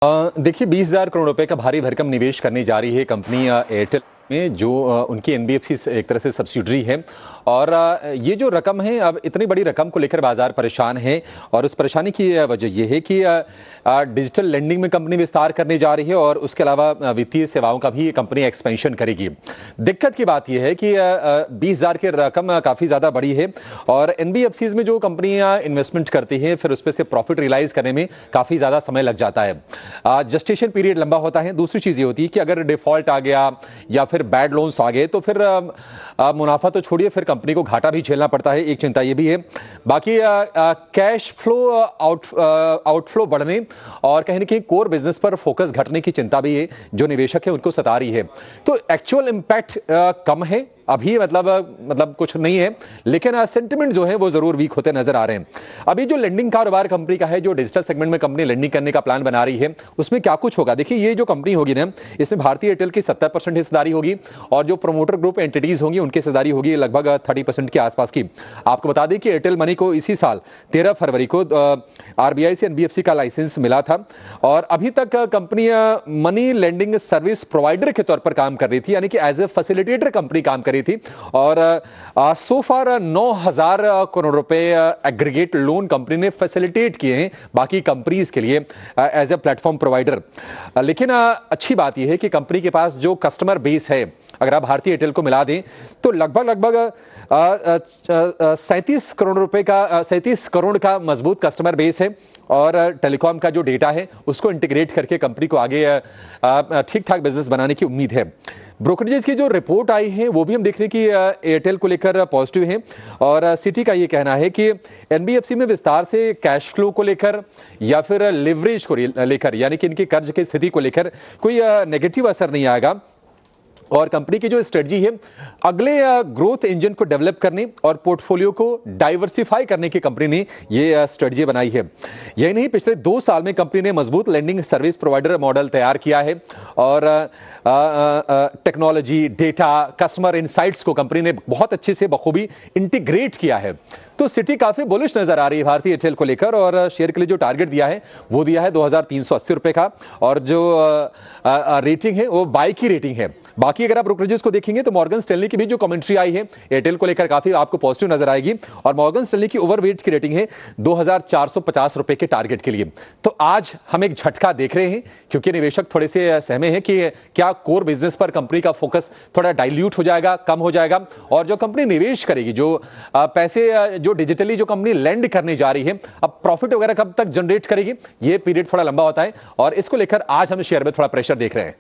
देखिए 20,000 करोड़ रुपए का भारी भरकम निवेश करने जा रही है कंपनी एयरटेल में, जो उनकी एनबीएफसी से एक तरह से सब्सिडरी है। और ये जो रकम है, अब इतनी बड़ी रकम को लेकर बाजार परेशान है। और उस परेशानी की वजह ये है कि डिजिटल लेंडिंग में कंपनी विस्तार करने जा रही है और उसके अलावा वित्तीय सेवाओं का भी कंपनी एक्सपेंशन करेगी। दिक्कत की बात यह है कि 20,000 की रकम काफ़ी ज़्यादा बड़ी है और एनबीएफसीज में जो कंपनियां इन्वेस्टमेंट करती हैं फिर उस पर से प्रॉफिट रियलाइज करने में काफ़ी ज़्यादा समय लग जाता है। जस्टेशन पीरियड लंबा होता है। दूसरी चीज़ ये होती है कि अगर डिफॉल्ट आ गया या फिर बैड लोन्स आ गए तो फिर मुनाफा तो छोड़िए, फिर कंपनी को घाटा भी झेलना पड़ता है। एक चिंता ये भी है। बाकी कैश फ्लो आउटफ्लो बढ़ने और कहीं ना कहीं कोर बिजनेस पर फोकस घटने की चिंता भी है जो निवेशक है उनको सता रही है। तो एक्चुअल इंपैक्ट कम है अभी, मतलब कुछ नहीं है, लेकिन सेंटिमेंट जो है वो जरूर वीक होते नजर आ रहे हैं। अभी जो लेंडिंग कारोबार कंपनी का है, जो डिजिटल सेगमेंट में कंपनी लेंडिंग करने का प्लान बना रही है, उसमें क्या कुछ होगा। देखिए ये जो कंपनी होगी ना, इसमें भारतीय एयरटेल की 70% हिस्सेदारी होगी और जो प्रोमोटर ग्रुप एंटिटीज होंगी उनकी हिस्सेदारी होगी लगभग 30% के आसपास की। आपको बता दें कि एयरटेल मनी को इसी साल 13 फरवरी को आरबीआई से एनबीएफसी का लाइसेंस मिला था और अभी तक company money lending service provider के तौर पर काम कर रही थी, यानी कि एज ए फैसिलिटेटर कंपनी काम कर रही थी। और सो फार 9,000 करोड़ रुपए एग्रीगेट लोन कंपनी ने फैसिलिटेट किए हैं बाकी कंपनीज के लिए एज ए प्लेटफॉर्म प्रोवाइडर। लेकिन अच्छी बात यह है कि कंपनी के पास जो कस्टमर बेस है, अगर आप भारतीय एयरटेल को मिला दें तो लगभग 37 करोड़ रुपए का 37 करोड़ का मजबूत कस्टमर बेस है और टेलीकॉम का जो डेटा है उसको इंटीग्रेट करके कंपनी को आगे ठीक ठाक बिजनेस बनाने की उम्मीद है। ब्रोकरेजेस की जो रिपोर्ट आई है वो भी हम देख रहे हैं कि एयरटेल को लेकर पॉजिटिव है और सिटी का ये कहना है कि एनबीएफसी में विस्तार से कैश फ्लो को लेकर या फिर लिवरेज को लेकर, यानी कि इनकी कर्ज की स्थिति को लेकर कोई नेगेटिव असर नहीं आएगा। और कंपनी की जो स्ट्रेटजी है अगले ग्रोथ इंजन को डेवलप करने और पोर्टफोलियो को डाइवर्सिफाई करने की कंपनी ने ये स्ट्रेटजी बनाई है। यही नहीं, पिछले 2 साल में कंपनी ने मजबूत लेंडिंग सर्विस प्रोवाइडर मॉडल तैयार किया है और टेक्नोलॉजी, डेटा, कस्टमर इनसाइट्स को कंपनी ने बहुत अच्छे से बखूबी इंटीग्रेट किया है। तो सिटी काफी बुलिश नजर आ रही है भारतीय एयरटेल को लेकर और शेयर के लिए जो टारगेट दिया है वो दिया है 2,380 रुपए का और जो रेटिंग है वो बाय की रेटिंग है। बाकी अगर आप ब्रोकरेजेस को देखेंगे तो मॉर्गन स्टैनली की भी जो कमेंट्री आई है एयरटेल को लेकर काफी आपको पॉजिटिव नजर आएगी और मॉर्गन स्टैनली की ओवरवेट की रेटिंग है 2,450 रुपए के टारगेट के लिए। तो आज हम एक झटका देख रहे हैं क्योंकि निवेशक थोड़े से सहमे हैं कि क्या कोर बिजनेस पर कंपनी का फोकस थोड़ा डाइल्यूट हो जाएगा, कम हो जाएगा और जो कंपनी निवेश करेगी, जो पैसे जो डिजिटली जो कंपनी लैंड करने जा रही है, अब प्रॉफिट वगैरह कब तक जनरेट करेगी, ये पीरियड थोड़ा लंबा होता है और इसको लेकर आज हम शेयर में थोड़ा प्रेशर देख रहे हैं।